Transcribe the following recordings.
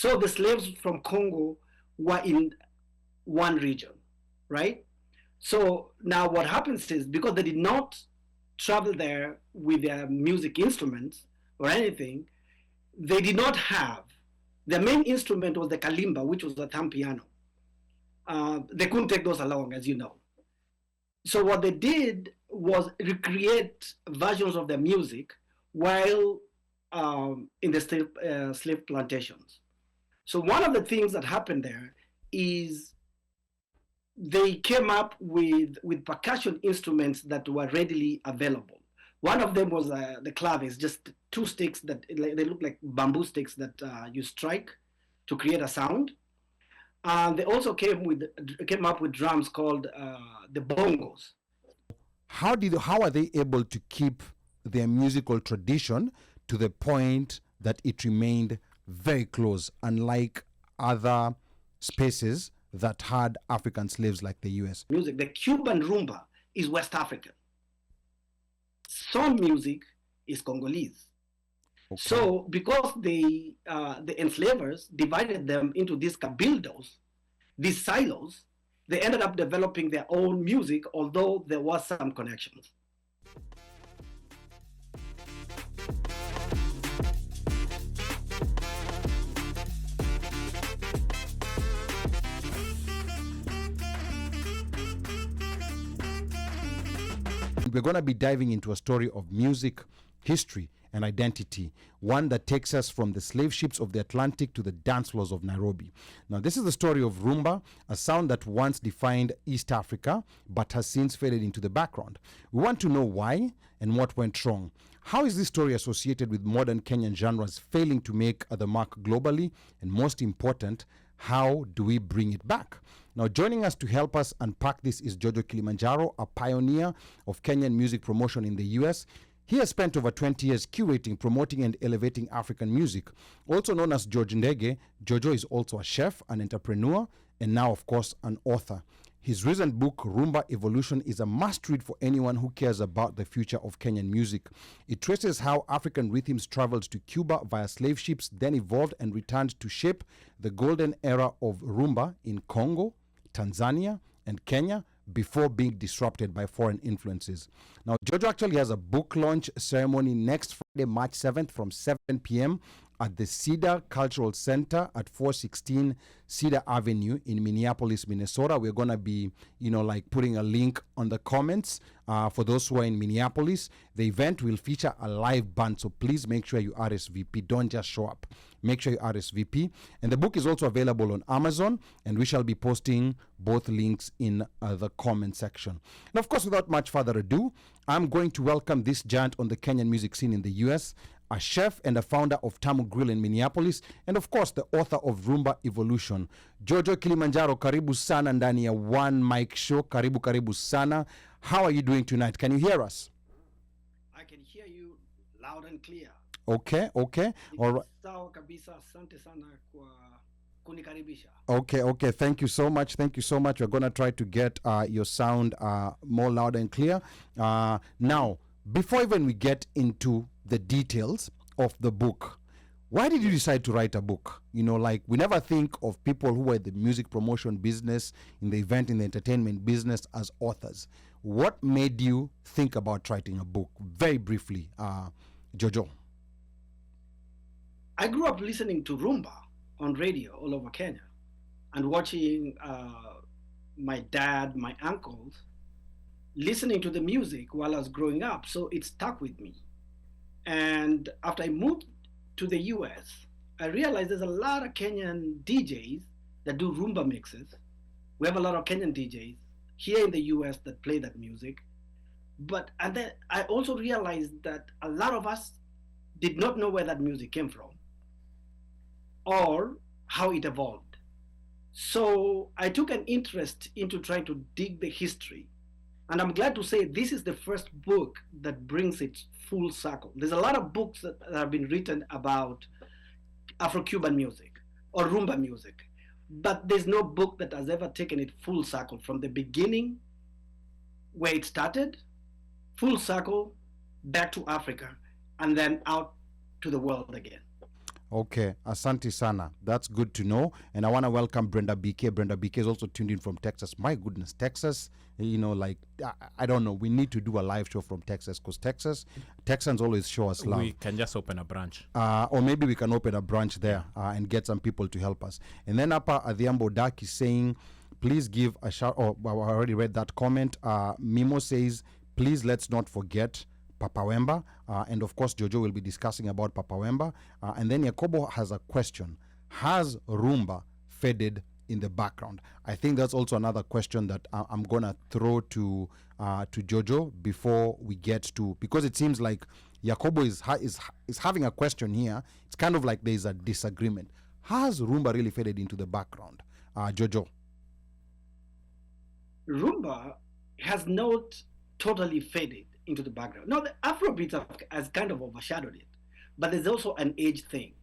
So the slaves from Congo were in one region, right? So now what happens is, because they did not travel there with their music instruments or anything, they did not have, their main instrument was the kalimba, which was a thumb piano. They couldn't take those along, as you know. So what they did was recreate versions of their music while in the slave plantations. So one of the things that happened there is they came up with percussion instruments that were readily available. One of them was the claves, just two sticks that they look like bamboo sticks that you strike to create a sound. They also came up with drums called the bongos. How are they able to keep their musical tradition to the point that it remained very close, unlike other spaces that had African slaves like the US? Music, the Cuban rumba is West African. Some music is Congolese. Okay. So because the enslavers divided them into these cabildos, these silos, they ended up developing their own music, although there was some connections. We're going to be diving into a story of music, history, and identity, one that takes us from the slave ships of the Atlantic to the dance floors of Nairobi. Now, this is the story of Rumba, a sound that once defined East Africa, but has since faded into the background. We want to know why and what went wrong. How is this story associated with modern Kenyan genres failing to make the mark globally? And most important, how do we bring it back? Now, joining us to help us unpack this is Jojo Kilimanjaro, a pioneer of Kenyan music promotion in the US. He has spent over 20 years curating, promoting, and elevating African music. Also known as George Ndege, Jojo is also a chef, an entrepreneur, and now, of course, an author. His recent book, Rumba Evolution, is a must-read for anyone who cares about the future of Kenyan music. It traces how African rhythms traveled to Cuba via slave ships, then evolved and returned to shape the golden era of Rumba in Congo, Tanzania, and Kenya, before being disrupted by foreign influences. Now, Jojo actually has a book launch ceremony next Friday, March 7th from 7 p.m. at the Cedar Cultural Center at 416 Cedar Avenue in Minneapolis, Minnesota. We're going to be, putting a link on the comments for those who are in Minneapolis. The event will feature a live band, so please make sure you RSVP. Don't just show up. Make sure you RSVP. And the book is also available on Amazon, and we shall be posting both links in the comment section. And of course, without much further ado, I'm going to welcome this giant on the Kenyan music scene in the US, a chef and a founder of Tamu Grill in Minneapolis, and of course, the author of Rumba Evolution. Jojo Kilimanjaro, karibu sana ndani ya OneMicShow. Karibu sana. How are you doing tonight? Can you hear us? I can hear you loud and clear. Okay. All right. Sawa kabisa, asante sana kwa kunikaribisha. Okay. Thank you so much. We're going to try to get your sound more loud and clear. Now, before even we get into the details of the book, why did you decide to write a book? We never think of people who are in the music promotion business, in the event, in the entertainment business as authors. What made you think about writing a book? Very briefly, Jojo. I grew up listening to Rumba on radio all over Kenya and watching my dad, my uncles, listening to the music while I was growing up. So it stuck with me. And after I moved to the US, I realized there's a lot of Kenyan DJs that do Rumba mixes. We have a lot of Kenyan DJs here in the US that play that music. And then I also realized that a lot of us did not know where that music came from or how it evolved. So I took an interest into trying to dig the history. And I'm glad to say this is the first book that brings it full circle. There's a lot of books that have been written about Afro-Cuban music or Rumba music, but there's no book that has ever taken it full circle from the beginning, where it started, full circle, back to Africa, and then out to the world again. Okay, asante sana. That's good to know. And I want to welcome Brenda BK. Brenda BK is also tuned in from Texas. My goodness, Texas, like, I don't know. We need to do a live show from Texas because Texans always show us love. We can just open a branch. Or maybe we can open a branch there and get some people to help us. And then Apa Adhiambo Dak is saying, please give a shout. Oh, I already read that comment. Mimo says, please let's not forget Papa Wemba, and of course Jojo will be discussing about Papa Wemba, and then Yakobo has a question: has Rumba faded in the background? I think that's also another question that I'm gonna throw to Jojo before we get to, because it seems like Yakobo is having a question here. It's kind of like there's a disagreement. Has Rumba really faded into the background? Jojo. Rumba has not totally faded into the background. Now, the Afrobeat has kind of overshadowed it, but there's also an age thing.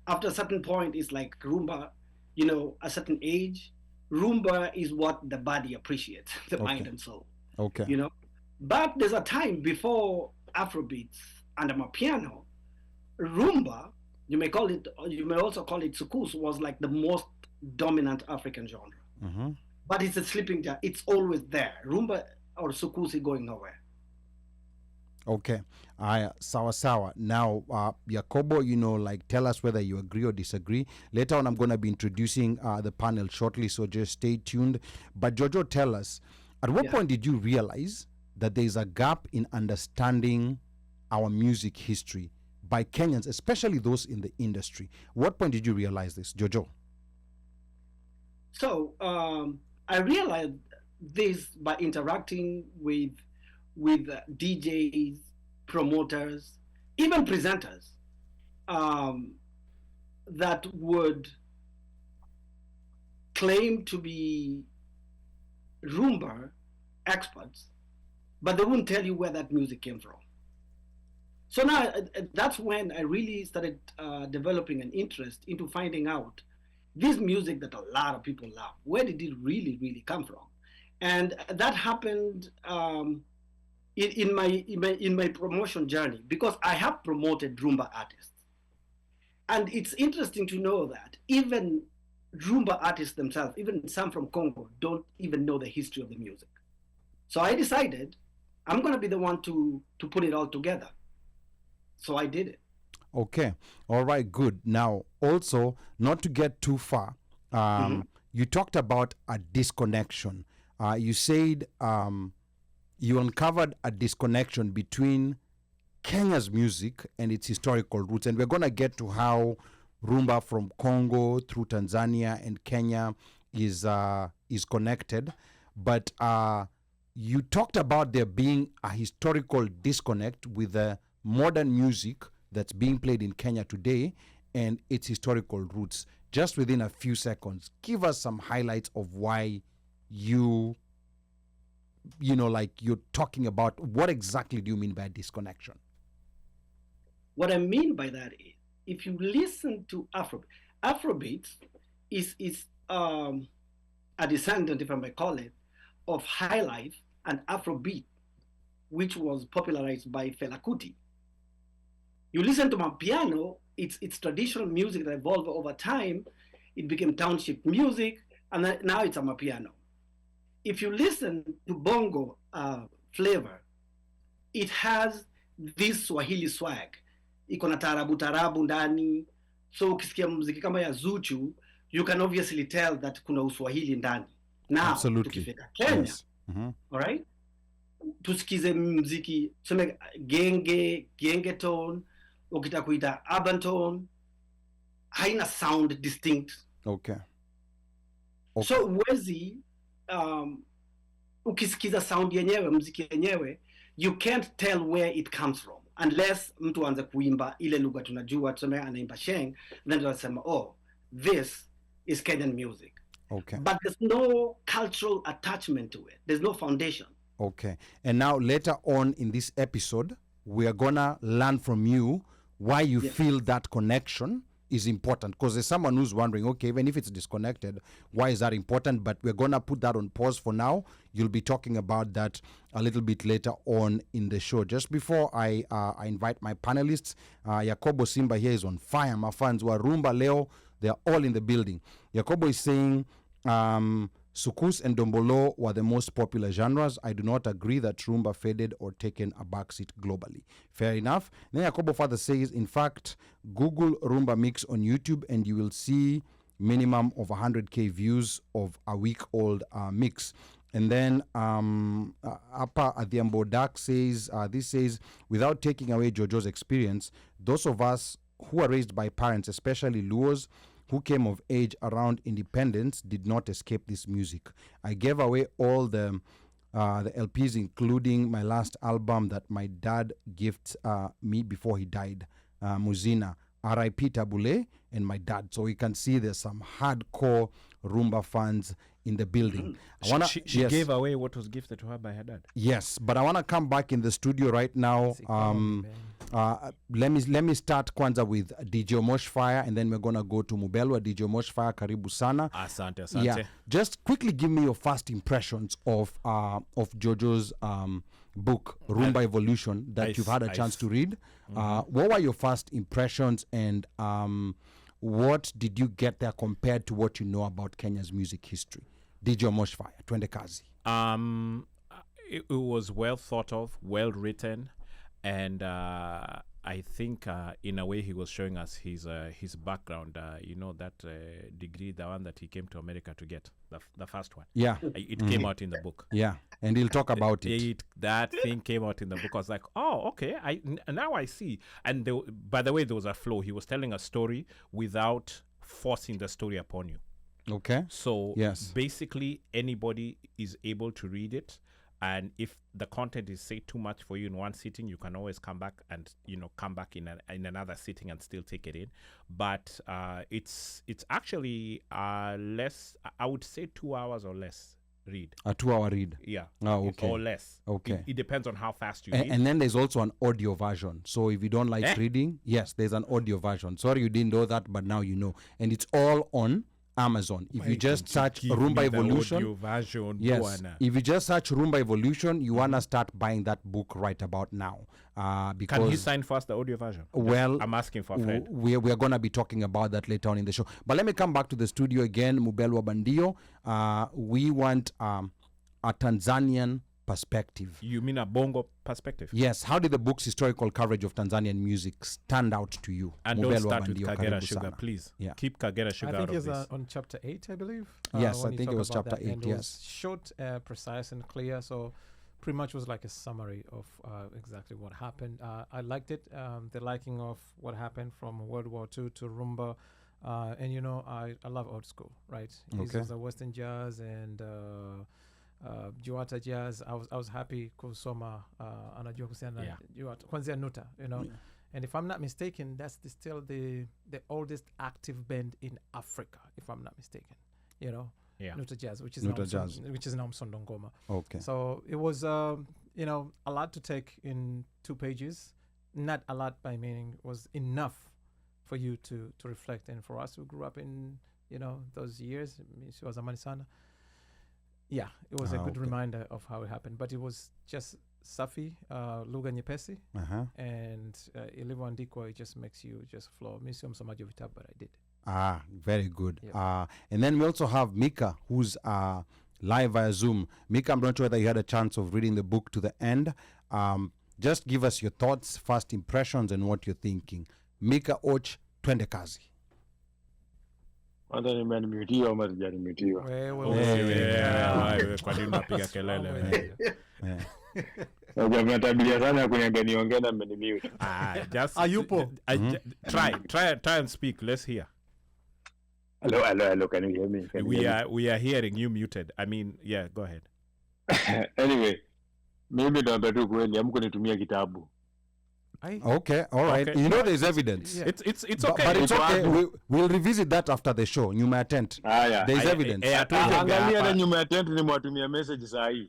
After a certain point, it's like Rumba, a certain age, Rumba is what the body appreciates, the mind and soul. Okay. But there's a time before Afrobeats and Amapiano, Rumba, you may also call it Sukus, was like the most dominant African genre. Mm-hmm. But it's a sleeping giant. It's always there. Rumba or Sukus is going nowhere. Okay. Sawa. Now, Yakobo, tell us whether you agree or disagree. Later on, I'm going to be introducing the panel shortly, so just stay tuned. But Jojo, tell us, at what point did you realize that there is a gap in understanding our music history by Kenyans, especially those in the industry? What point did you realize this, Jojo? So, I realized this by interacting with DJs, promoters, even presenters that would claim to be Rumba experts, but they wouldn't tell you where that music came from. So now that's when I really started developing an interest into finding out this music that a lot of people love. Where did it really, really come from? And that happened in my promotion journey, because I have promoted Rumba artists. And it's interesting to know that even Rumba artists themselves, even some from Congo, don't even know the history of the music. So I decided I'm going to be the one to put it all together. So I did it. Okay. All right, good. Now, also, not to get too far, you talked about a disconnection. You said you uncovered a disconnection between Kenya's music and its historical roots. And we're going to get to how Rumba from Congo through Tanzania and Kenya is connected. But you talked about there being a historical disconnect with the modern music that's being played in Kenya today and its historical roots. Just within a few seconds, give us some highlights of why you're talking about what exactly do you mean by disconnection? What I mean by that is, if you listen to Afrobeat is a descendant, if I may call it, of high life and Afrobeat, which was popularized by Fela Kuti. You listen to Amapiano, it's traditional music that evolved over time. It became township music, and now it's Amapiano. If you listen to bongo flavor, it has this Swahili swag. Iko na tarabu ndani. So ukisikia muziki kama ya Zuchu, you can obviously tell that kuna uswahili ndani. Now, tukifika Kenya, yes. All right? Tusikize muziki, tuseme genge tone, ukitaka kuita urban tone, haina sound distinct. Okay. So uwezi ukisikiza sound yenyewe, muziki yenyewe, you can't tell where it comes from unless mtu anze kuimba ile lugha tunajua, tuseme anaimba Sheng, then tunasema, oh, this is Kenyan music. Okay. But there's no cultural attachment to it. There's no foundation. Okay. And now later on in this episode, we are gonna learn from you why you feel that connection is important, because there's someone who's wondering, okay, even if it's disconnected, why is that important? But we're gonna put that on pause for now. You'll be talking about that a little bit later on in the show. Just before I invite my panelists, Yakobo Simba here is on fire. My fans were Rumba Leo, they're all in the building. Yakobo is saying Sukus and Dombolo were the most popular genres. I do not agree that Rumba faded or taken a backseat globally. Fair enough. Then Yakobo further says, in fact, Google Rumba Mix on YouTube and you will see minimum of 100K views of a week-old mix. And then Apa Adhiambo Dak says, this says, without taking away Jojo's experience, those of us who are raised by parents, especially Luos, who came of age around independence, did not escape this music. I gave away all the LPs, including my last album that my dad gifted me before he died, Muzina, R.I.P. Tabule, and my dad. So you can see there's some hardcore Rumba fans in the building. She gave away what was gifted to her by her dad. Yes, but I want to come back in the studio right now. Let me start kwanza with DJ Mosh Fire, and then we're going to go to Mubelwa. DJ Mosh Fire, karibu sana. Asante. Yeah, just quickly give me your first impressions of Jojo's book, Rumba Evolution, that you've had a chance to read. What were your first impressions, and what did you get there compared to what you know about Kenya's music history? DJ Mosh Fire, twende kazi. It was well thought of, well written, and I think in a way he was showing us his background. That degree, the one that he came to America to get, the first one. Yeah, it came out in the book. Yeah, and he'll talk about it. That thing came out in the book. I was like, oh, okay. Now I see. And by the way, there was a flow. He was telling a story without forcing the story upon you. Okay. So basically, anybody is able to read it. And if the content is, say, too much for you in one sitting, you can always come back and, come back in another sitting and still take it in. But it's actually less, I would say 2 hours or less read. A 2-hour read? Yeah. Oh, okay. Or less. Okay. It depends on how fast you read. And then there's also an audio version. So if you don't like reading, yes, there's an audio version. Sorry you didn't know that, but now you know. And it's all on Amazon. If you just search Rumba Evolution, yes. If you just search Rumba Evolution, you wanna start buying that book right about now. Because can he sign first the audio version? Well, I'm asking for a friend. We are gonna be talking about that later on in the show. But let me come back to the studio again, Mubelwa Bandio. We want a Tanzanian perspective. You mean a Bongo perspective? Yes. How did the book's historical coverage of Tanzanian music stand out to you? And don't start with Kagera Sugar, please. Yeah. Keep Kagera Sugar out of this. I think it's on chapter 8, I believe. Yes, I think it was chapter 8, yes. It was short, precise, and clear. So pretty much was like a summary of exactly what happened. I liked it. The liking of what happened from World War II to Rumba. And, I love old school, right? This was the Western jazz and... Juata jazz. I was happy kusoma anajua kuhusiana Juata kwanzia Nuta, and if I'm not mistaken, that's still the oldest active band in Africa, if I'm not mistaken. Nuta jazz, which is now Msondongoma. Okay. So it was a lot to take in 2 pages. Not a lot by meaning was enough for you to reflect, and for us who grew up in those years, it was Amani Sana. Yeah, it was a good reminder of how it happened, but it was just safi, lugha nyepesi, and ilivyoandikwa, it just makes you just flow. Mi sio msomaji wa vitabu, but I did. Very good. Yep. And then we also have Mika, who's live via Zoom. Mika, I'm not sure whether you had a chance of reading the book to the end. Just give us your thoughts, first impressions, and what you're thinking. Mika Och, twende kazi. Kwanza nimenimutiwa ama sijanimutiwa? Wewe kwa nini unapiga kelele wewe? Mnatabilia sana kuniambia niongee na mmenimute. Just Ayupo. Try and speak. Let's hear. Hello, can you hear me? We are hearing you muted. I mean, yeah, go ahead. Anyway, mimi naomba tu kweli hamkunitumia kitabu. Okay, all right. Okay. There's evidence. Yeah. It's okay. But it's okay. We'll revisit that after the show. Nyuma ya tent. There's evidence. Angalia na nyuma ya tent nimwatumia message saa hii.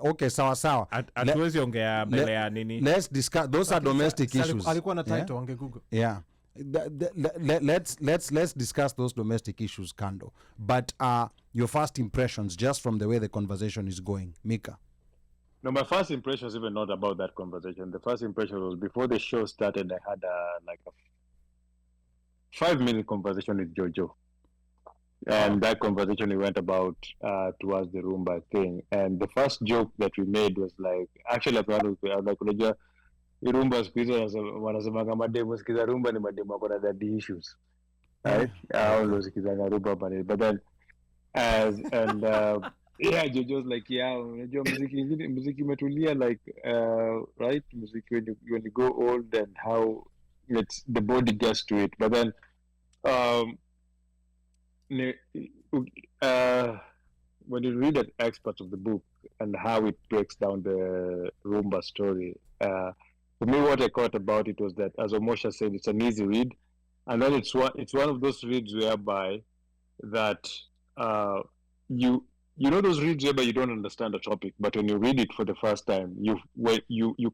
Okay, sawa. Hatuwezi ongea mbele ya nini. Let's discuss. Those are domestic issues. Alikuwa na title wange Google. Yeah. let's discuss those domestic issues, Kando. But your first impressions, just from the way the conversation is going, Mika. No, my first impression was even not about that conversation. The first impression was before the show started. I had like a 5-minute conversation with Jojo, and that conversation we went about towards the Rumba thing. And the first joke that we made was like, actually, I was like, unajua Rumba siku hizi wanasemanga mademo sikiza Rumba ni mademo akona daddy issues, right? Ndio sikizanga Rumba pale, but then yeah, Jojo was like, yeah, unajua muziki imetulia, like right, muziki when you go old and how the body gets to it. But then when you read the excerpt of the book and how it breaks down the Rumba story, for me, what I caught about it was that, as Omosha said, it's an easy read, and then it's one of those reads whereby that you know those reads whereby you don't understand the topic, but when you read it for the first time, you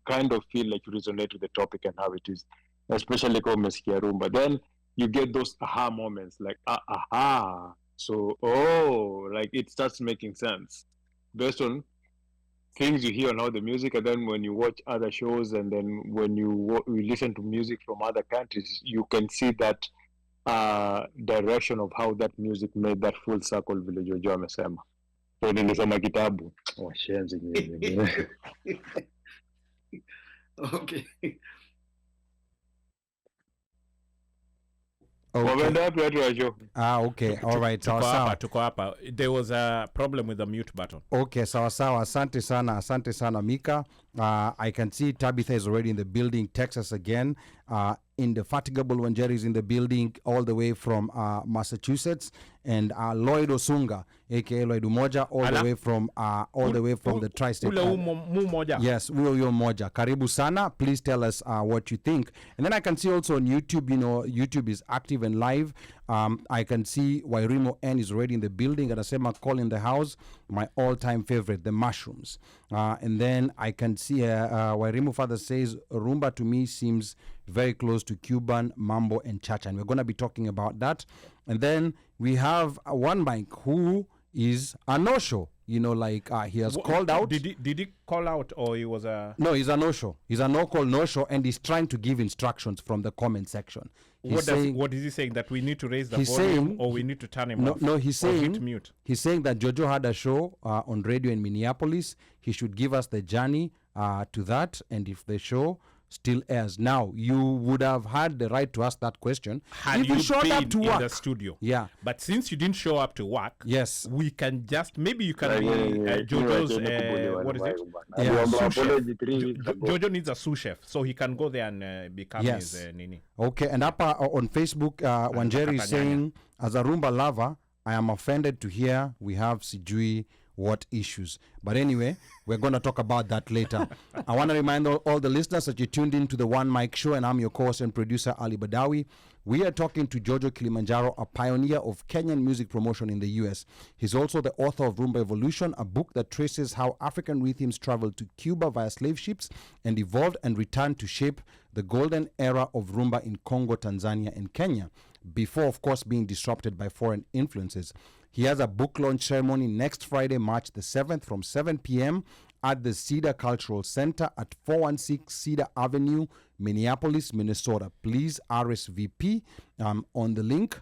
kind of feel like you resonate with the topic and how it is, especially called Meskia Rumba. Then you get those aha moments, like aha, so like it starts making sense based on things you hear on how the music, and then when you watch other shows, and then when you listen to music from other countries, you can see that direction of how that music made that full circle vile Jojo amesema. So nilisoma kitabu. Washenzi nyinyi. Okay. Okay, all right. Tuko hapa. There was a problem with the mute button. Okay, sawa. Asante sana Mika. I can see Tabitha is already in the building. Texas again. Indefatigable Wanjeri is in the building all the way from Massachusetts, and Lloyd Osunga, aka Lloyd Umoja, all the way from the tri-state. Yes, uyo moja. Karibu sana. Please tell us what you think. And then I can see also on YouTube, YouTube is active and live. I can see Wairimo N is already in the building. Anasema call in the house, my all-time favorite, the mushrooms. And then I can see Wairimo Father says, Rumba to me seems very close to Cuban, Mambo, and Cha-Cha. And we're going to be talking about that. And then we have one mic who is a no-show. He has called out. Did he call out, or he was a... No, he's a no-show. He's a no-call, no-show, and he's trying to give instructions from the comment section. What is he saying? That we need to raise the volume, or we need to turn him off? No, he's saying... hit mute. He's saying that Jojo had a show on radio in Minneapolis. He should give us the journey to that, and if the show still airs. Now, you would have had the right to ask that question had if you showed been up to work in the studio. Yeah. But since you didn't show up to work, yes, we can just, maybe you can Jojo's, what is it? Yeah. Jojo needs a sous chef, so he can go there and become his nini. Okay, and up on Facebook, Wanjeri is saying, as a Rumba lover, I am offended to hear we have Sijui what issues. But anyway, we're going to talk about that later. I want to remind all the listeners that you tuned in to the OneMicShow, and I'm your co-host and producer, Ali Badawi. We are talking to Jojo Kilimanjaro, a pioneer of Kenyan music promotion in the U.S. He's also the author of Rumba Evolution, a book that traces how African rhythms traveled to Cuba via slave ships and evolved and returned to shape the golden era of Rumba in Congo, Tanzania, and Kenya, before, of course, being disrupted by foreign influences. He has a book launch ceremony next Friday, March the 7th from 7 p.m. at the Cedar Cultural Center at 416 Cedar Avenue, Minneapolis, Minnesota. Please RSVP on the link,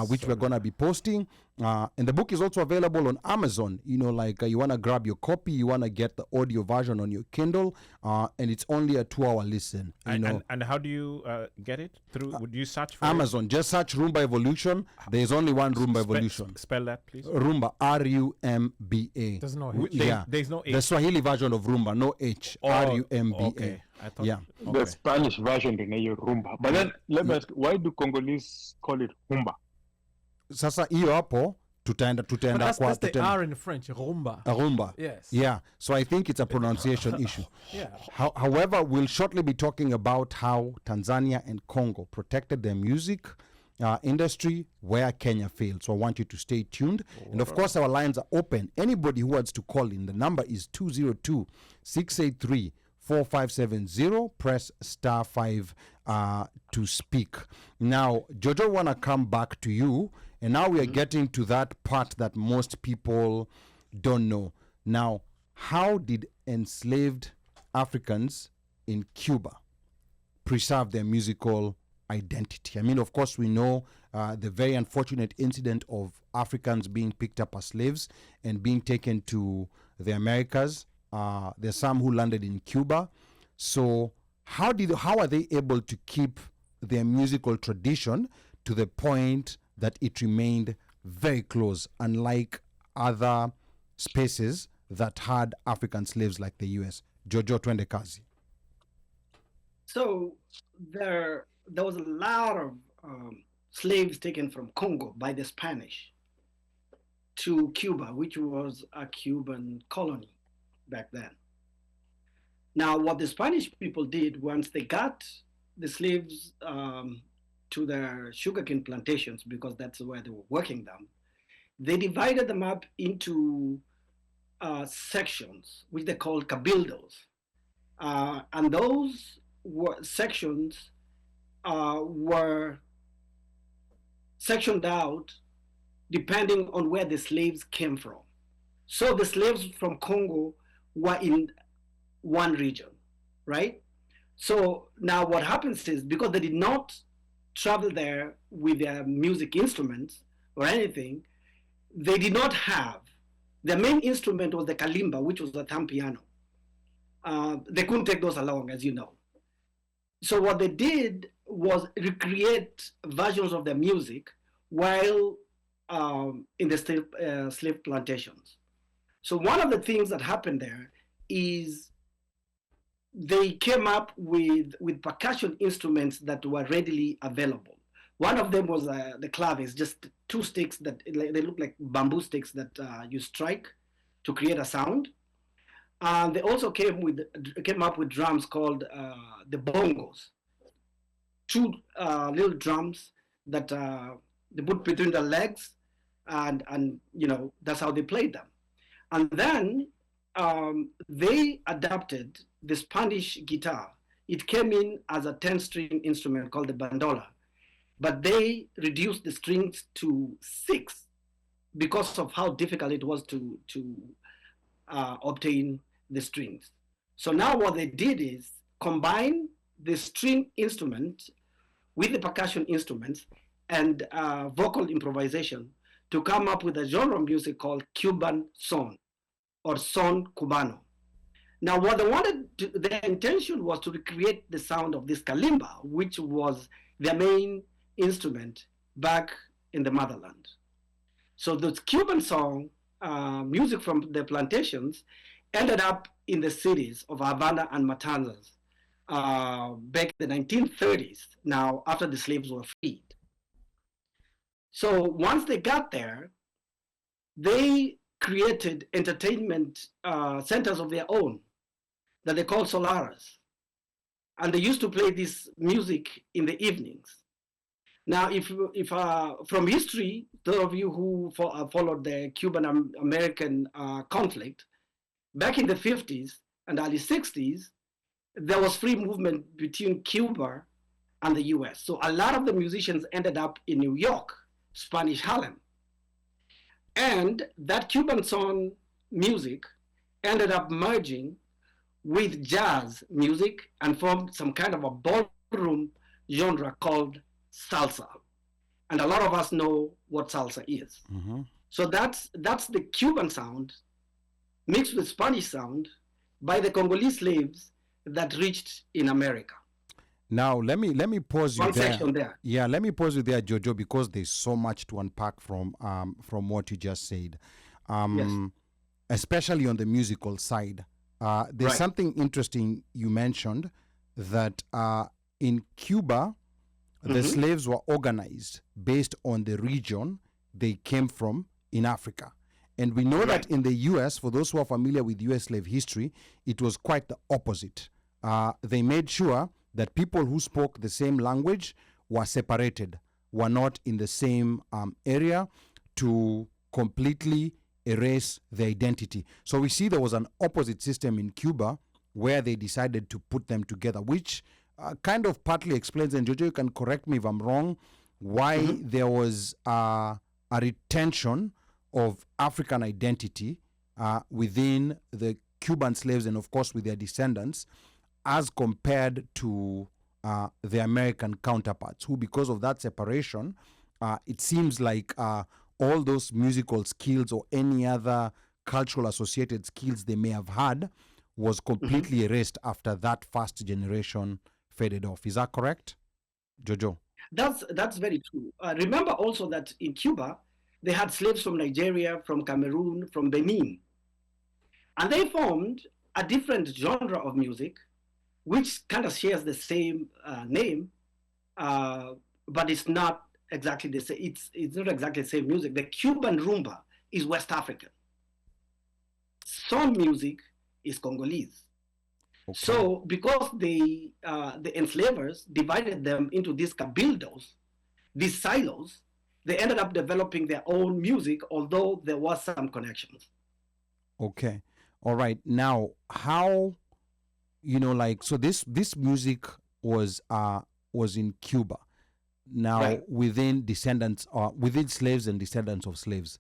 which we're going to be posting. And the book is also available on Amazon. You want to grab your copy, you want to get the audio version on your Kindle, and it's only a 2-hour listen. And how do you get it? Would you search for Amazon? Just search Rumba Evolution. There's only one Rumba Evolution. Spell that, please. Rumba, R-U-M-B-A. There's no H. There's no H. The Swahili version of Rumba, no H. R-U-M-B-A. Okay. I thought, yeah. The Spanish version is Rumba. But then, let me ask, why do Congolese call it Rumba? Sasa hiyo hapo tutaenda that's the R in French, Rumba. Rumba. Yes. Yeah. So I think it's a pronunciation issue. Yeah. However, we'll shortly be talking about how Tanzania and Congo protected their music industry where Kenya failed. So I want you to stay tuned. And of course, our lines are open. Anybody who wants to call in, the number is 202-683-4570. Press *5 to speak. Now, Jojo, want to come back to you, and now we are getting to that part that most people don't know. Now, how did enslaved Africans in Cuba preserve their musical identity? I mean, of course, we know the very unfortunate incident of Africans being picked up as slaves and being taken to the Americas. There's some who landed in Cuba. So how are they able to keep their musical tradition to the point that it remained very close, unlike other spaces that had African slaves like the US? Jojo, twende kazi. So there was a lot of slaves taken from Congo by the Spanish to Cuba, which was a Cuban colony back then. Now, what the Spanish people did once they got the slaves to their sugarcane plantations, because that's where they were working them, they divided them up into sections, which they called cabildos. And those sections were sectioned out depending on where the slaves came from. So the slaves from Congo were in one region, right? So now what happens is, because they did not travel there with their music instruments or anything, they did not have, their main instrument was the kalimba, which was the thumb piano. They couldn't take those along, as you know. So what they did was recreate versions of their music while in the slave plantations. So one of the things that happened there is they came up with percussion instruments that were readily available. One of them was the claves, just two sticks that they look like bamboo sticks that you strike to create a sound. They also came up with drums called the bongos, two little drums that they put between the legs, and you know, that's how they played them. And then they adapted the Spanish guitar. It came in as a 10-string instrument called the bandola, but they reduced the strings to 6 because of how difficult it was to obtain the strings. So now what they did is combine the string instrument with the percussion instruments and vocal improvisation to come up with a genre of music called Cuban son, or son cubano. Now what they wanted to, their intention was to recreate the sound of this kalimba, which was their main instrument back in the motherland. So the Cuban song, music from the plantations, ended up in the cities of Havana and Matanzas back in the 1930s, now after the slaves were freed. So once they got there, they created entertainment centers of their own that they called solaras. And they used to play this music in the evenings. Now, if from history, those of you who followed the Cuban-American conflict, back in the 50s and early 60s, there was free movement between Cuba and the US. So a lot of the musicians ended up in New York, Spanish Harlem. And that Cuban song music ended up merging with jazz music and formed some kind of a ballroom genre called salsa. And a lot of us know what salsa is. Mm-hmm. So that's the Cuban sound mixed with Spanish sound by the Congolese slaves that reached in America. Now let me pause you One there. section there. Yeah, let me pause you there, Jojo, because there's so much to unpack from what you just said. Yes. Especially on the musical side. There's Right. something interesting you mentioned, that in Cuba, the slaves were organized based on the region they came from in Africa. And we know that in the US, for those who are familiar with US slave history, it was quite the opposite. They made sure that people who spoke the same language were separated, were not in the same area, to completely erase their identity. So we see there was an opposite system in Cuba where they decided to put them together, which kind of partly explains, and Jojo, you can correct me if I'm wrong, why there was a retention of African identity within the Cuban slaves and, of course, with their descendants, as compared to the American counterparts, who, because of that separation, it seems like all those musical skills or any other cultural associated skills they may have had was completely erased after that first generation faded off. Is that correct, Jojo? That's very true. Remember also that in Cuba, they had slaves from Nigeria, from Cameroon, from Benin. And they formed a different genre of music, which kind of shares the same name, but it's not exactly the same. It's not exactly the same music. The Cuban rumba is West African. Some music is Congolese. Okay. So because the enslavers divided them into these cabildos, these silos, they ended up developing their own music, although there was some connections. Okay. All right. Now, how, so this music was in Cuba. Now, Right. within descendants or within slaves and descendants of slaves,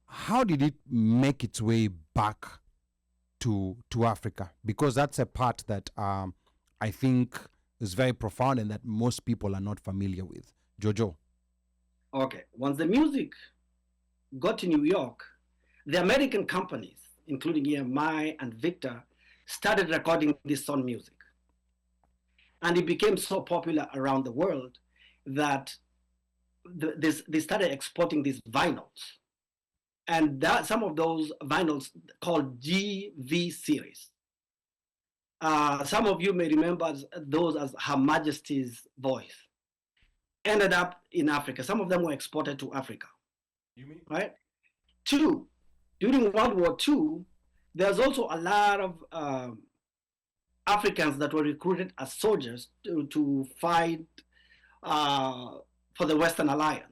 how did it make its way back to Africa? Because that's a part that I think is very profound and that most people are not familiar with. Jojo. Okay. Once the music got to New York, the American companies, including EMI and Victor, started recording this song music. And it became so popular around the world that they started exporting these vinyls. And that some of those vinyls called GV series. Some of you may remember those as Her Majesty's Voice. Ended up in Africa. Some of them were exported to Africa. You mean? Right? Two, during World War II, there's also a lot of Africans that were recruited as soldiers to fight for the Western Alliance.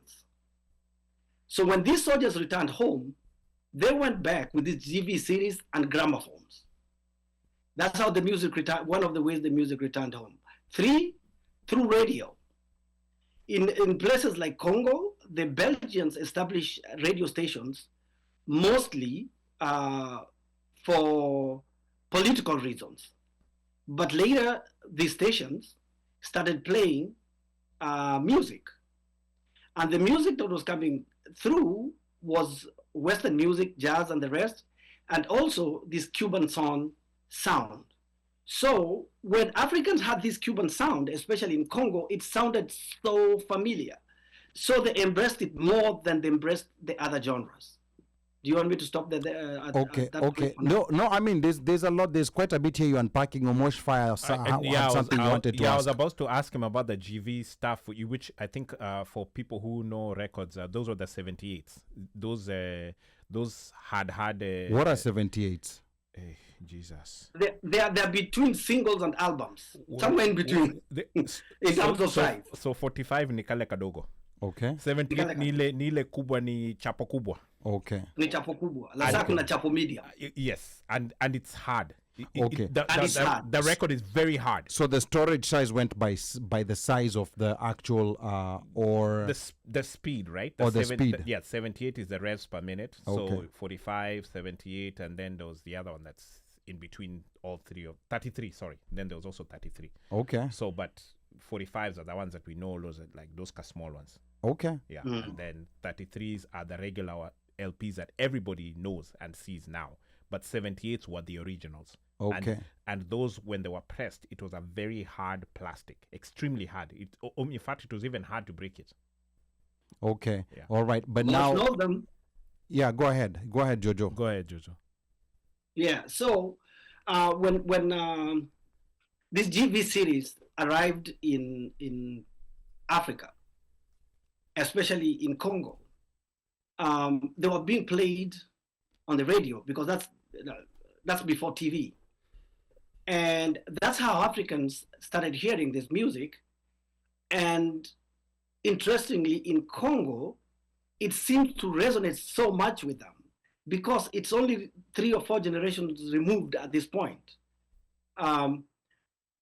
So when these soldiers returned home, they went back with these GV series and gramophones. That's how the music returned, one of the ways the music returned home. Three, through radio. In places like Congo, the Belgians established radio stations mostly for political reasons. But later, these stations started playing music. And the music that was coming through was Western music, jazz, and the rest, and also this Cuban sound. So when Africans had this Cuban sound, especially in Congo, it sounded so familiar. So they embraced it more than they embraced the other genres. Do you want me to stop there? Okay. No, I mean, there's a lot. There's quite a bit here you're unpacking. Omosh Fire had something you wanted to ask. I was about to ask him about the GV stuff, which I think for people who know records, those were the 78s. Those had. What are 78s? Jesus. They're between singles and albums. Somewhere in between. In terms of size. So 45 ni kale kadogo. Okay. 78 ni ile kubwa ni chapo kubwa. Okay. Ni chapo kubwa. Lasa kuna chapo media. Yes, and it's hard. Okay. The record is very hard. So the storage size went by the size of the actual or the speed, right? Speed. Yeah, 78 is the revs per minute. Okay. So 45, 78, and then there was the other one that's in between all three of 33. Sorry, then there was also 33. Okay. So, but 45s are the ones that we know. Those are like those small ones. Okay. Yeah, and then 33s are the regular LPs that everybody knows and sees now. But 78s were the originals. Okay. And those, when they were pressed, it was a very hard plastic, extremely hard. In fact, it was even hard to break it. Okay. Yeah. All right. But Most now, of them. Yeah, go ahead, Jojo. Go ahead, Jojo. Yeah. So when this GV series arrived in Africa, especially in Congo, they were being played on the radio because that's before TV. And that's how Africans started hearing this music. And interestingly, in Congo, it seemed to resonate so much with them because it's only 3 or 4 generations removed at this point.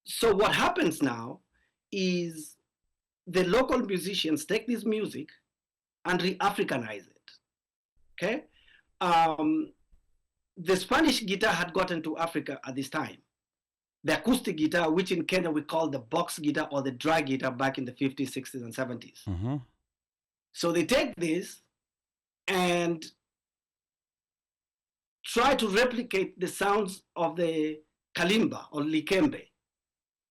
So what happens now is the local musicians take this music and re-Africanize it. Okay, the Spanish guitar had gotten to Africa at this time. The acoustic guitar, which in Kenya we call the box guitar or the dry guitar back in the 50s, 60s, and 70s. Mm-hmm. So they take this and try to replicate the sounds of the kalimba or likembe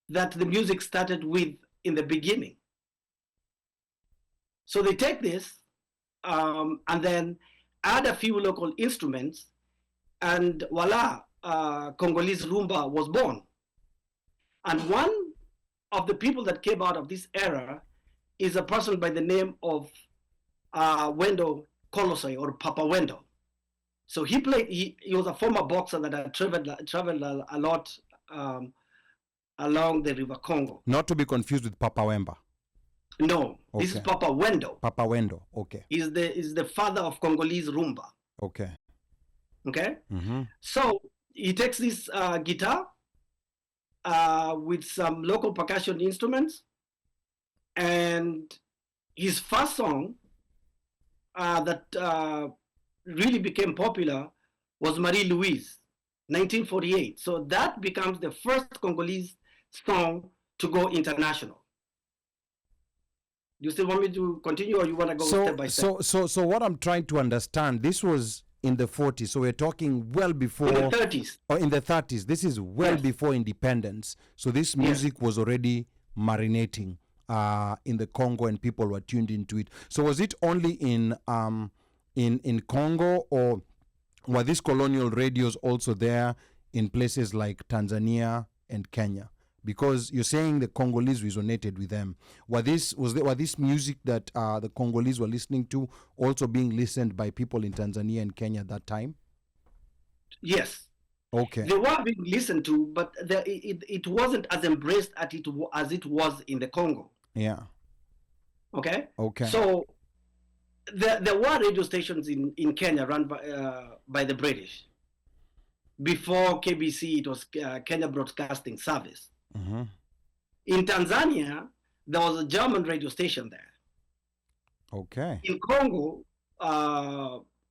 that the music started with in the beginning. So they take this and then add a few local instruments, and voila, Congolese rumba was born. And one of the people that came out of this era is a person by the name of Wendo Kolosai, or Papa Wendo. So he was a former boxer that had traveled a lot along the River Congo. Not to be confused with Papa Wemba. No, Okay. this is Papa Wendo. Papa Wendo. Okay. Is the father of Congolese rumba. Okay. Okay, Mm-hmm. so he takes this guitar with some local percussion instruments, and his first song that really became popular was Marie Louise, 1948. So that becomes the first Congolese song to go international. Do you still want me to continue, or you want to go step by step? So what I'm trying to understand, this was in the 40s, so we're talking well before, In the 30s. or in the 30s. This is well Yes. before independence. So this music was already marinating in the Congo, and people were tuned into it. So was it only in Congo, or were these colonial radios also there in places like Tanzania and Kenya? Because you're saying the Congolese resonated with them. Were this music that the Congolese were listening to also being listened by people in Tanzania and Kenya at that time? Yes. Okay. They were being listened to, but it wasn't as embraced as it was in the Congo. Yeah. Okay. Okay. So there were radio stations in Kenya run by the British. Before KBC, it was Kenya Broadcasting Service. Mm-hmm. In Tanzania, there was a German radio station there. Okay. In Congo,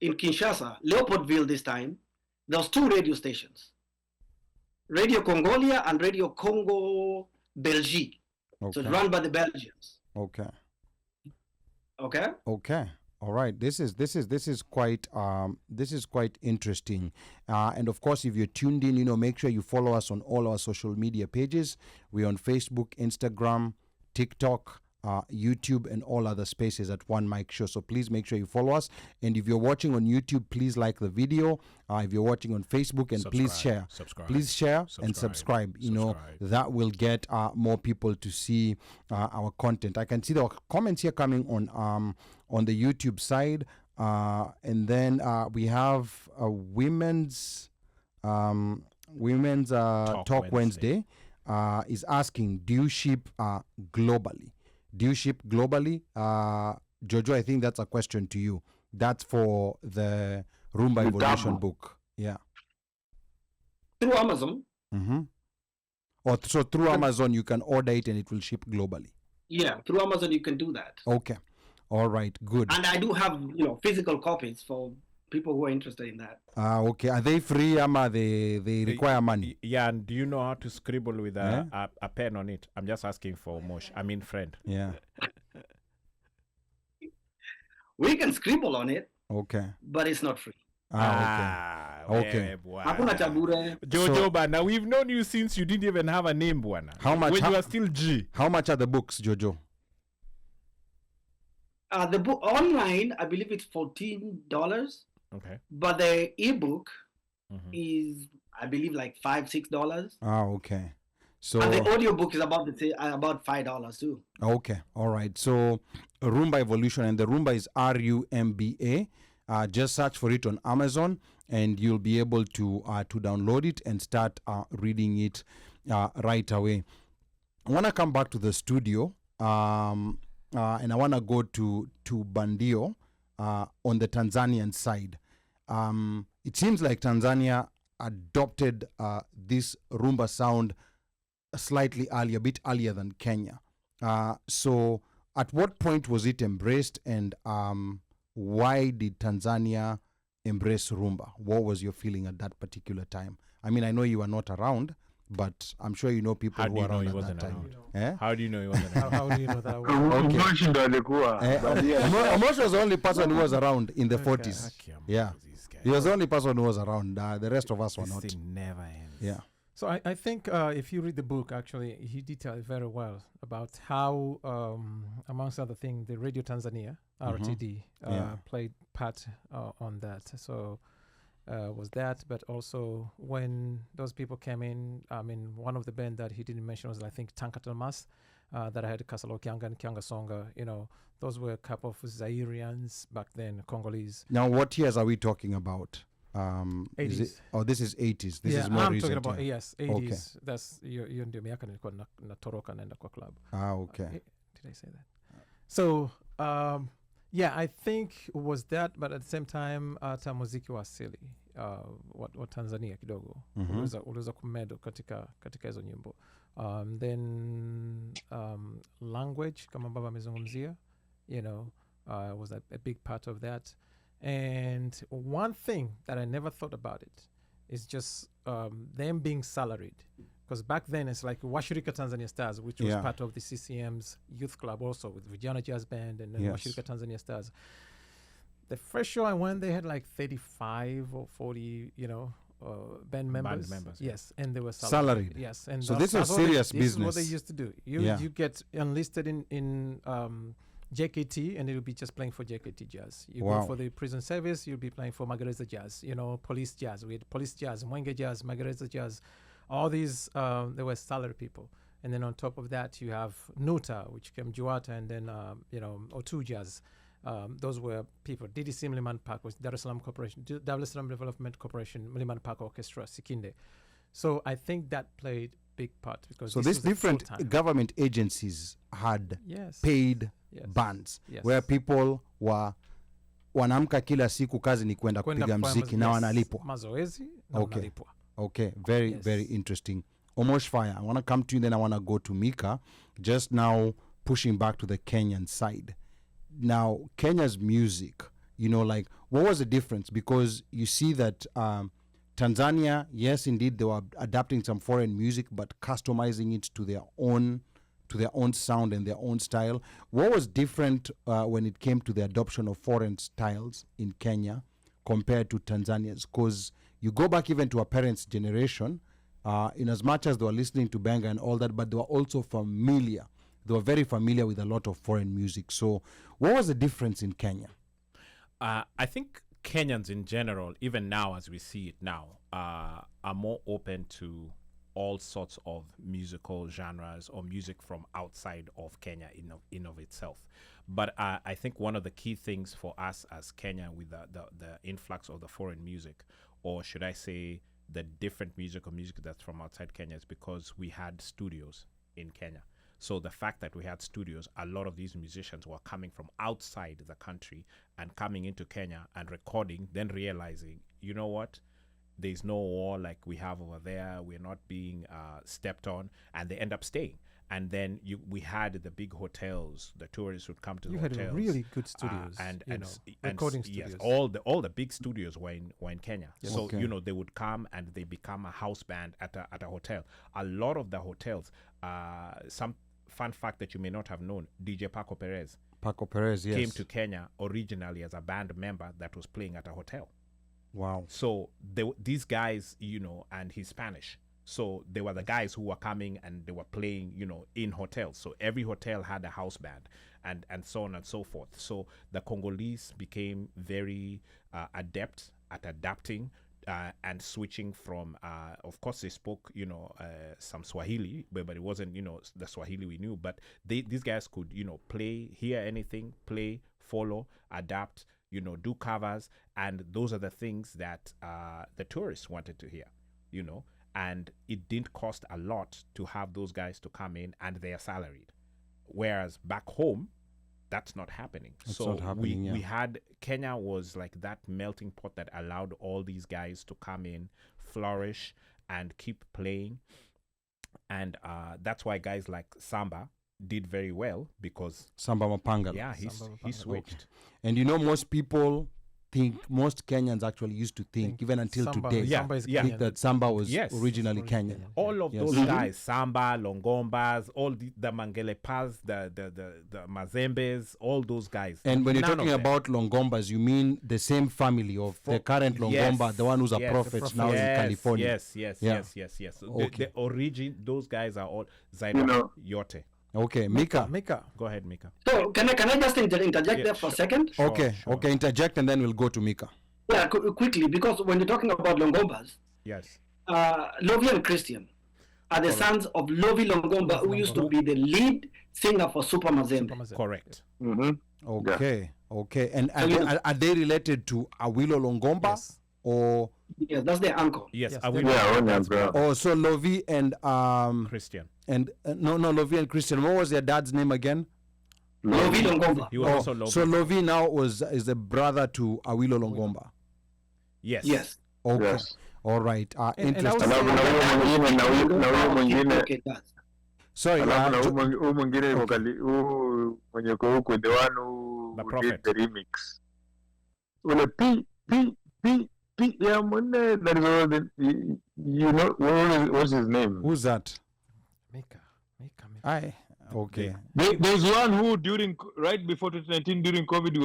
in Kinshasa, Leopoldville this time, there was 2 radio stations. Radio Congolia and Radio Congo Belgique. So it's Okay. run by the Belgians. Okay. Okay? Okay. All right. This is quite interesting. And of course, if you're tuned in, make sure you follow us on all our social media pages. We're on Facebook, Instagram, TikTok, YouTube, and all other spaces at OneMicShow. So please make sure you follow us. And if you're watching on YouTube, please like the video. If you're watching on Facebook, and please share. Please share and subscribe. That will get more people to see our content. I can see the comments here coming on the YouTube side. And then we have a women's Talk Wednesday is asking, do you ship globally? Do you ship globally? Jojo, I think that's a question to you. That's for the Rumba Evolution book. Yeah. Through Amazon. Mm-hmm. So through Amazon, you can order it and it will ship globally. Yeah, through Amazon you can do that. Okay. All right. Good. And I do have, physical copies for people who are interested in that. Okay. Are they free, Ama? They require money? Yeah, and do you know how to scribble with a pen on it? I'm just asking for friend. Yeah. We can scribble on it, Okay. but it's not free. Okay. Hakuna cha bure. Jojo, Bana, we've known you since you didn't even have a name, Bwana. How much? When you were still G. How much are the books, Jojo? The book online, I believe it's $14. Okay. But the ebook is, I believe, like $5-6. Okay. So And the audiobook is about $5 too. okay, all right. So Rumba Evolution, and the Rumba is RUMBA. Just search for it on Amazon, and you'll be able to download it and start reading it right away. I want to come back to the studio, and I want to go to Bandio on the Tanzanian side. It seems like Tanzania adopted this Rumba sound slightly earlier, a bit earlier than Kenya. So at what point was it embraced, and why did Tanzania embrace Rumba? What was your feeling at that particular time? I mean, I know you were not around, but I'm sure you know people How who do you were know around he at that wasn't time. around? Eh? How do you know he wasn't How, around? how do you know that? One? Okay. Umoshi ndo alikuwa. But yeah. Omosh was the only person who was around in the Okay. 40s. Okay, I'm Yeah. with these guys. He was the only person who was around. The rest of us were This not. thing never ends. Yeah. So I think if you read the book, actually, he detailed very well about how, amongst other things, the Radio Tanzania, RTD, Yeah. played part on that. So was that, but also when those people came in, I mean, one of the band that he didn't mention was, I think, Tanka Talmas, that I had Kasalo Kyanga and Kyanga Songa. You know, those were a couple of Zairians back then, Congolese. Now, what years are we talking about? Is 80s. it, oh, this is 80s. This yeah, is more I'm recent. talking about, yeah. yes, 80s. That's, hiyo ndio miaka nilikuwa natoroka naenda kwa club. Okay. Did I say that? So, yeah, I think it was that, but at the same time, hata muziki wa asili wa Tanzania kidogo uliweza kumedo katika hizo nyimbo. Then language, kama baba amezungumzia, you know, was a big part of that. And one thing that I never thought about it is just them being salaried. Because back then it's like Washirika Tanzania Stars, which was Yeah. part of the CCM's youth club also with Vijana Jazz Band and then Yes. Washirika Tanzania Stars. The first show I went, they had like 35 or 40, you know, band members. members, Yes, and they were Salaried. Yes, and So that's- this was that's what serious this is what they business. used to do. Yeah. You get enlisted in JKT, and it'll be just playing for JKT Jazz. You Wow. go for the prison service, you'll be playing for Magereza Jazz. You know, Police Jazz. We had Police Jazz, Mwenge Jazz, Magereza Jazz. All these, they were salary people. And then on top of that, you have Nuta, which came Juata, and then, you know, O2 Jazz. Those were people. DDC Mliman Park was Dar es Salaam Corporation, Dar es Salaam Development Corporation, Mliman Park Orchestra, Sikinde. So I think that played big part because So this these was a different full-time. government agencies had Yes. paid Yes. bands Yes. where people were wanaamka kila siku, kazi ni kwenda Kwenda kupiga kufanya mziki na yes, wanalipwa. mazoezi na Okay. unalipwa. Okay, very, Yes. very interesting. Omosh Fire, I want to come to you, then I want to go to Mika. Just now, pushing back to the Kenyan side. Now, Kenya's music, you know, like, what was the difference? Because you see that Tanzania, yes, indeed, they were adapting some foreign music, but customizing it to their own sound and their own style. What was different when it came to the adoption of foreign styles in Kenya compared to Tanzania's? Because you go back even to our parents' generation, in as much as they were listening to Benga and all that, but they were also familiar. They were very familiar with a lot of foreign music. So what was the difference in Kenya? I think Kenyans in general, even now as we see it now, are more open to all sorts of musical genres or music from outside of Kenya in of itself. But I think one of the key things for us as Kenya with the influx of the foreign music, or should I say the different music that's from outside Kenya, is because we had studios in Kenya. So the fact that we had studios, a lot of these musicians were coming from outside the country and coming into Kenya and recording, then realizing, you know what, there's no war like we have over there. We're not being stepped on, and they end up staying. And then we had the big hotels. The tourists would come to You the had hotels. really good studios, and recording yes, studios. all the big studios were in Kenya. Yes. So Okay. you know, they would come and they become a house band at a hotel. A lot of the hotels, some fun fact that you may not have known, DJ Paco Perez Paco Perez, yes. came to Kenya originally as a band member that was playing at a hotel. Wow. So these guys, you know, and he's Spanish. So they were the guys who were coming and they were playing, you know, in hotels. So every hotel had a house band and so on and so forth. So the Congolese became very adept at adapting and switching from, of course, they spoke, you know, some Swahili, but it wasn't, you know, the Swahili we knew. But these guys could, you know, play, hear anything, play, follow, adapt, you know, do covers. And those are the things that the tourists wanted to hear, you know. And it didn't cost a lot to have those guys to come in, and they are salaried. Whereas back home, that's not happening. That's so not happening, yeah. we had, Kenya was like that melting pot that allowed all these guys to come in, flourish, and keep playing. and that's why guys like Samba did very well, because Samba Mapangala. yeah, he Samba switched. And most people most Kenyans actually used to think, even until Samba, today, Yeah, Samba is yeah. think Kenyan. that Samba was Yes. originally Kenyan. All of Yes. those guys, Samba, Longombas, all the Mangelepas, the Mazembes, all those guys. And when you're None of talking them. about Longombas, you mean the same family of the current Longomba, the one who's a yes, prophet now in California. Yes. Yeah. Yes. So Okay. the origin, those guys are all You Zaida know- Yote. Okay, Mika. Go ahead, Mika. So can I just interject there for a second? Sure, Okay, sure. okay, interject and then we'll go to Mika. Yeah, quickly, because when you're talking about Longombas, Yes. Lovey and Christian are the sons of Lovey Longomba, who used to be the lead singer for Super Mazembe. Correct. Okay, okay. And So are they related to Awilo Longomba? Yes. Or Yes, that's their uncle. Yes. Yes, I will. Yeah, only That's brother. oh, so Lovey and Christian. no, Lovey and Christian. What was their dad's name again? Lovey Longomba. He was also Lobi. So Lovey now is a brother to Awilo Longomba. Yes. Yes. Okay. Yes. All right. And I was Interesting. Alafu na huyo mwingine Okay, that's Sorry. alafu na Jo- huyu mwingine huyu mwenye uko huko, the one who The did prophet. the remix, ule p ya mwene, that is all the, you know what's his name. who's that? Mika. I okay. There's one who right before 2019 during COVID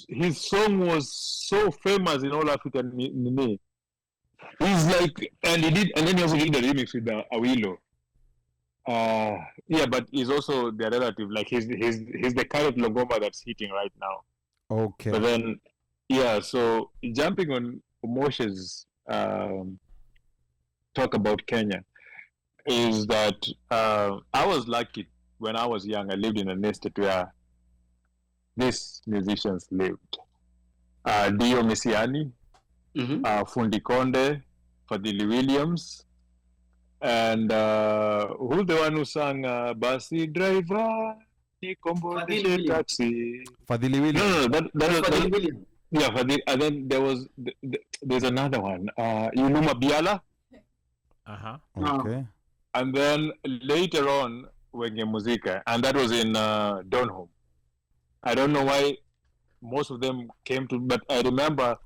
his song was so famous in all African nini. He's like, and then he also did the remix with Awilo. Yeah, but he's also the relative. Like he's the current Longomba that's hitting right now. Okay. But then, yeah. So jumping on Moshe's talk about Kenya is that I was lucky when I was young. I lived in an estate where these musicians lived. Dio Misiani, Fundi Konde, Fadili Williams, and who's the one who sang Basi Driver, Fadili Williams. Taxi? Fadili Williams. No, that Fadili Williams. yeah, Fadili. And then there's another one, Yuluma Biala, Okay. and then later on Wenge Muzika, and that was in Donholm. I don't know why most of them came to, but I remember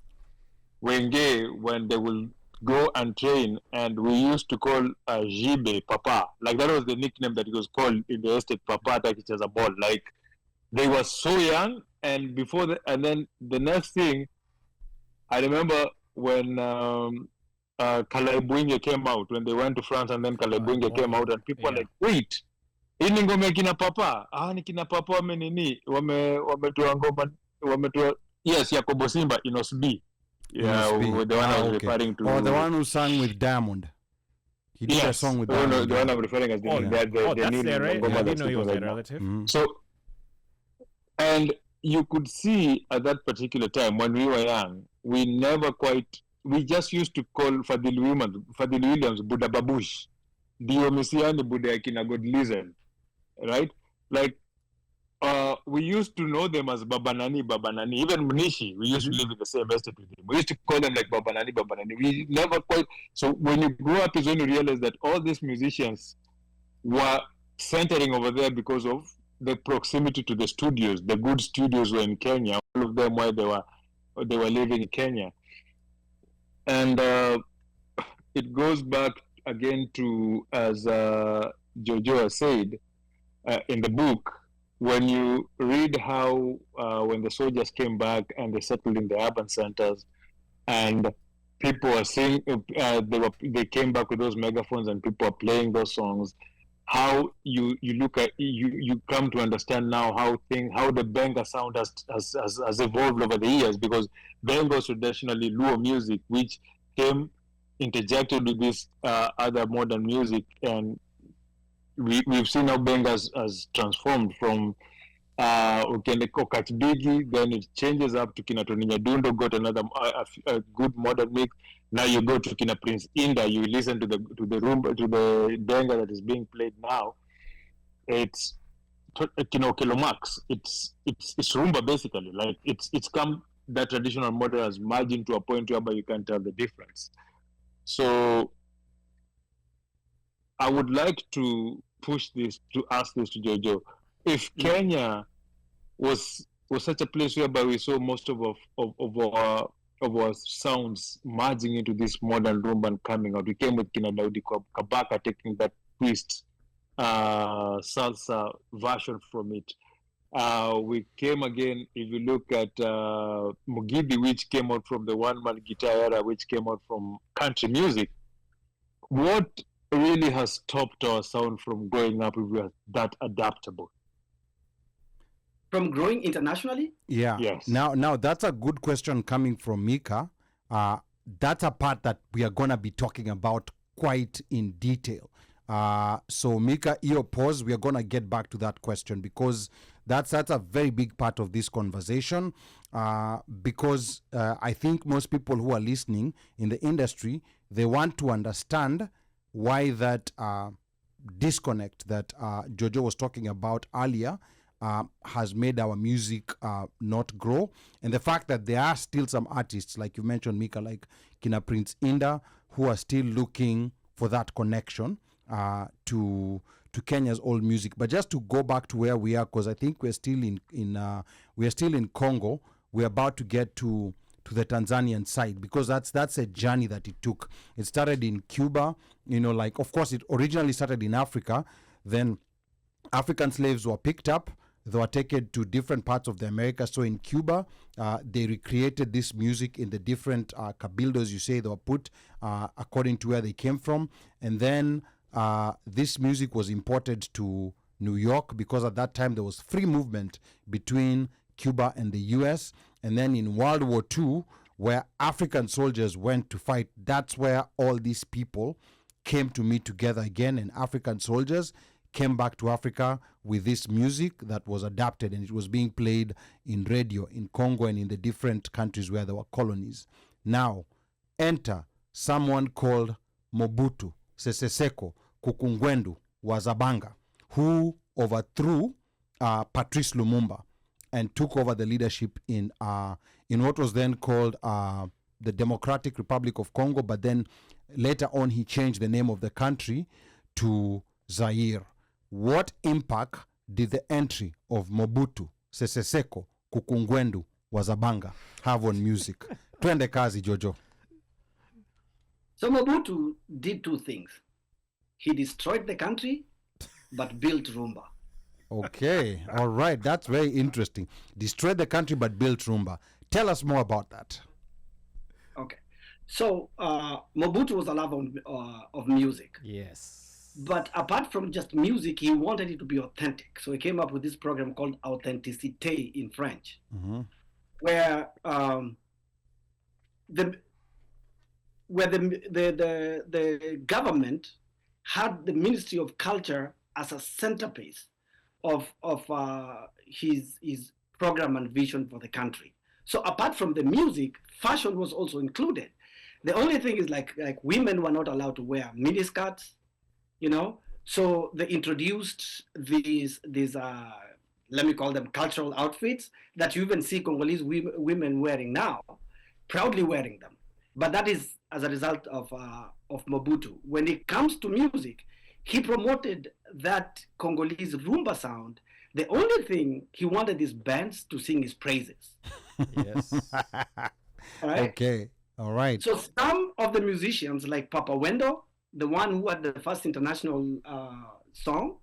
Wenge when they will go and train, and we used to call Jibe Papa. Like that was the nickname that it was called in the estate, Papa Takicheza ball. Like they were so young, and before the, and then the next thing, I remember when Kalebwinge came out, when they went to France, and then Kalebwinge came out, and people were like, wait, hii ni ngoma ya kina Papa? Ni kina Papa wametoa ngoma, yes, Yakobo Simba, Inos B. Yeah, the one I was referring to. Oh, the one who sang with Diamond. He did a song with Diamond. No, the one yeah. I'm referring as that's their relative. I didn't know he was a relative. So, and you could see at that particular time when we were young, we just used to call Fadili Williams Buddha Babush, Dio Misiani Buddha Akina God Listen, right? Like, we used to know them as Babanani. Even Munishi, we used to live in the same estate with him. We used to call them like Babanani. We never quite. So when you grow up, is when you realize that all these musicians were centering over there because of the proximity to the studios. The good studios were in Kenya. All of them, while they were living in Kenya, and it goes back again to, as Jojo has said in the book. When you read how when the soldiers came back and they settled in the urban centers, and people were singing, they came back with those megaphones and people are playing those songs. How you look at you come to understand now how the Benga sound has evolved over the years, because Benga was traditionally Luo music, which came interjected with this other modern music, and we've seen how Benga has transformed from Ukende Kokachbigi, then it changes up to Kina Tony Nyadundo, got another a good modern mix. Now you go to Kina Prince Inda, you listen to the Rumba, to the Benga that is being played now. It's Kina Okelomax. It's Rumba basically. Like it's come, that traditional model has merged into a point whereby you can't tell the difference. So I would like to ask this to Jojo. If Kenya was such a place whereby we saw most of our sounds merging into this modern rumba and coming out. We came with Kina Daudi Kabaka taking that twist salsa version from it. We came again, if you look at Mugibi, which came out from the one-man guitar era, which came out from country music. What really has stopped our sound from growing up if we are that adaptable? From growing internationally? Yeah. Yes. Now that's a good question coming from Mika. That's a part that we are gonna be talking about quite in detail. So Mika, your pause. We are gonna get back to that question because that's a very big part of this conversation. Because I think most people who are listening in the industry, they want to understand why that disconnect that Jojo was talking about earlier has made our music not grow, and the fact that there are still some artists, like you mentioned, Mika, like Kina Prince Inda, who are still looking for that connection to Kenya's old music. But just to go back to where we are, because I think we're still in Congo. We're about to get to the Tanzanian side, because that's a journey that it took. It started in Cuba, like, of course, it originally started in Africa. Then African slaves were picked up. They were taken to different parts of the Americas. So in Cuba, they recreated this music in the different cabildos, you say, they were put according to where they came from. And then this music was imported to New York, because at that time there was free movement between Cuba and the US. And then in World War II, where African soldiers went to fight, that's where all these people came to meet together again, and African soldiers came back to Africa with this music that was adapted, and it was being played in radio in Congo and in the different countries where there were colonies. Now, enter someone called Mobutu Sese Seko Kukungwendu wa Zabanga, who overthrew Patrice Lumumba and took over the leadership in what was then called the Democratic Republic of Congo, but then later on he changed the name of the country to Zaire. What impact did the entry of Mobutu Sese Seko Kukungwendu wa Zabanga have on music? Twende kazi, Jojo. So Mobutu did two things. He destroyed the country, but built Rumba. Okay, all right, that's very interesting. Destroyed the country, but built Rumba. Tell us more about that. Okay, so Mobutu was a lover of music. Yes. But apart from just music, he wanted it to be authentic. So he came up with this program called Authenticité in French, where the government had the Ministry of Culture as a centerpiece of his program and vision for the country. So apart from the music, fashion was also included. The only thing is like women were not allowed to wear miniskirts, So they introduced these let me call them cultural outfits that you even see Congolese women wearing now, proudly wearing them. But that is as a result of Mobutu. When it comes to music, he promoted that Congolese rumba sound. The only thing he wanted is bands to sing his praises. Yes. Right? Okay, all right. So some of the musicians, like Papa Wendo, the one who had the first international song,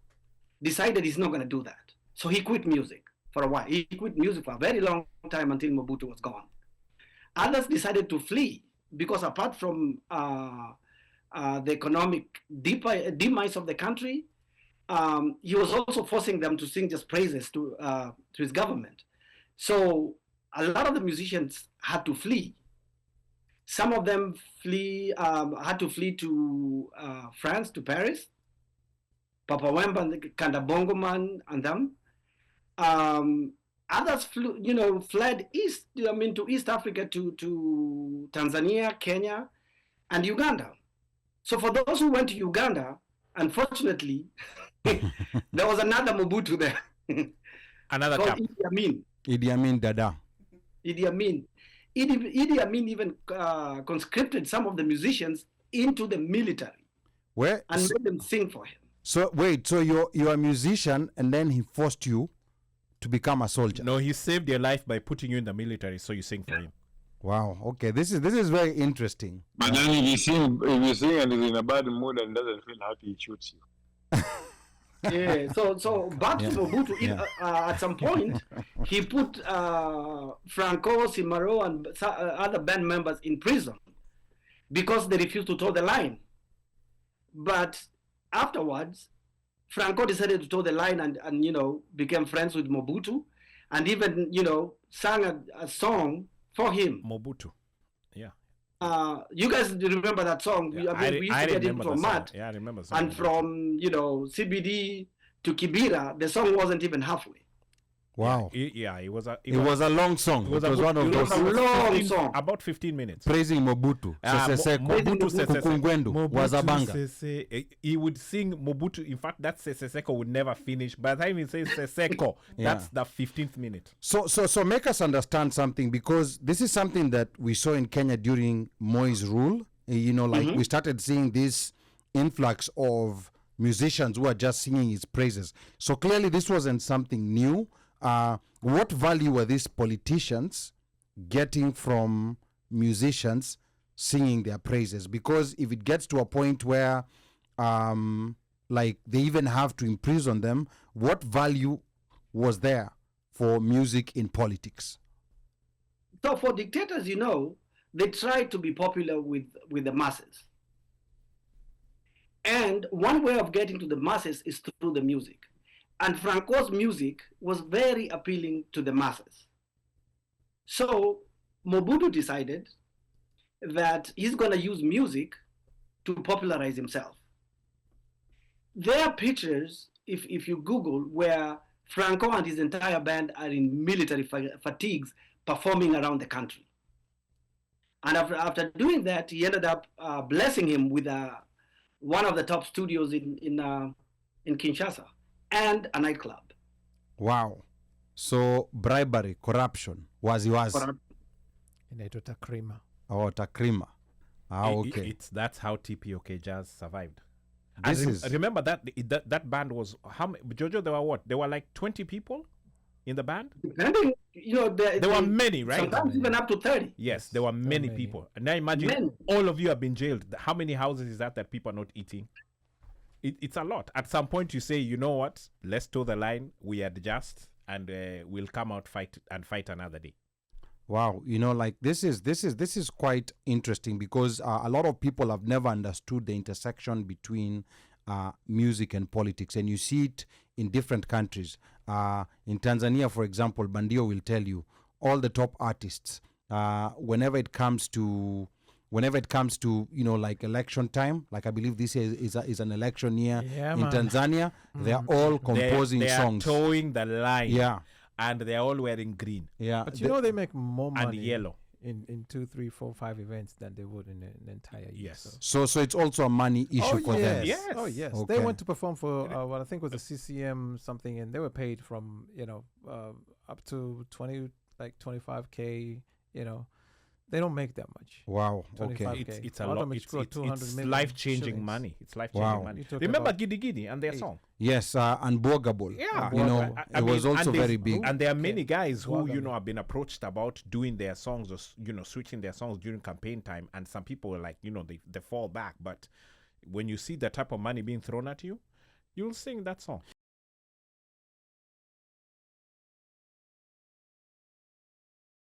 decided he's not going to do that. So he quit music for a while. He quit music for a very long time until Mobutu was gone. Others decided to flee because apart from the economic demise of the country, he was also forcing them to sing just praises to his government. So a lot of the musicians had to flee. Some of them had to flee to France, to Paris. Papa Wemba, Kanda Bongo Man, and them. Others fled east. To East Africa, to Tanzania, Kenya, and Uganda. So for those who went to Uganda, unfortunately, there was another Mobutu there. Another called camp. Idi Amin. Idi Amin Dada. Idi Amin. Idi Amin even conscripted some of the musicians into the military. Where? and So, made them sing for him. so wait, so you're a musician, and then he forced you to become a soldier. No, he saved your life by putting you in the military, so you sing for him. Wow. Okay, this is very interesting. But then if you sing and he's in a bad mood and doesn't feel happy, he shoots you. Yeah. So back to Mobutu. At some point, he put Franco, Simaro, and other band members in prison because they refused to toe the line. But afterwards, Franco decided to toe the line and became friends with Mobutu, and even sang a song for him. Mobutu. Yeah. You guys remember that song? Yeah, We used to get it from Matt. Yeah, I remember. And from CBD to Kibira, the song wasn't even halfway. Wow. It was a long song. It was one of those a long song. about 15 minutes. praising Mobutu. Seseseko. Mobutu Seseseko. Kukungwendu was a banger. He would sing Mobutu. In fact, that Seseseko would never finish. By the time he says Seseko, that's the 15th minute. So make us understand something, because this is something that we saw in Kenya during Moi's rule. We started seeing this influx of musicians who are just singing his praises. So clearly this wasn't something new. What value were these politicians getting from musicians singing their praises? Because if it gets to a point where they even have to imprison them, what value was there for music in politics? So for dictators, they try to be popular with the masses. And one way of getting to the masses is through the music. And Franco's music was very appealing to the masses. So Mobutu decided that he's going to use music to popularize himself. There are pictures, if you Google, where Franco and his entire band are in military fatigues performing around the country. And after doing that, he ended up blessing him with one of the top studios in Kinshasa and a nightclub. Wow. So bribery, corruption, waziwazi. Inaitwa takrima. Oh, takrima. Okay. That's how TPOK Jazz survived. Remember that band was how many, Jojo? There were what? There were like 20 people in the band. Depending, there were many, right? Sometimes even up to 30. Yes, there were many people. And now imagine all of you have been jailed. How many houses is that people are not eating? It's a lot. At some point, you say, you know what? Let's toe the line. We adjust, and we'll come out fight another day. Wow, this is quite interesting, because a lot of people have never understood the intersection between music and politics, and you see it in different countries. In Tanzania, for example, Bandio will tell you all the top artists, whenever it comes to like election time, like I believe this is an election year in Tanzania, they are all composing songs. They are towing the line. Yeah. And they are all wearing green. Yeah. But they make more money and yellow in 2, 3, 4, 5 events than they would in an entire year. Yes. So it's also a money issue for them. Yes. Oh yes. Okay. They went to perform for what I think was a CCM something, and they were paid from up to 25K. They don't make that much. Wow. Okay. It's a lot. It's life-changing money. It's life-changing money. Remember Gidi Gidi and their song? Yes, Unbogable. Yeah. It was also very big. And there are many guys who, have been approached about doing their songs or, switching their songs during campaign time. And some people are like, they fall back. But when you see the type of money being thrown at you, you'll sing that song.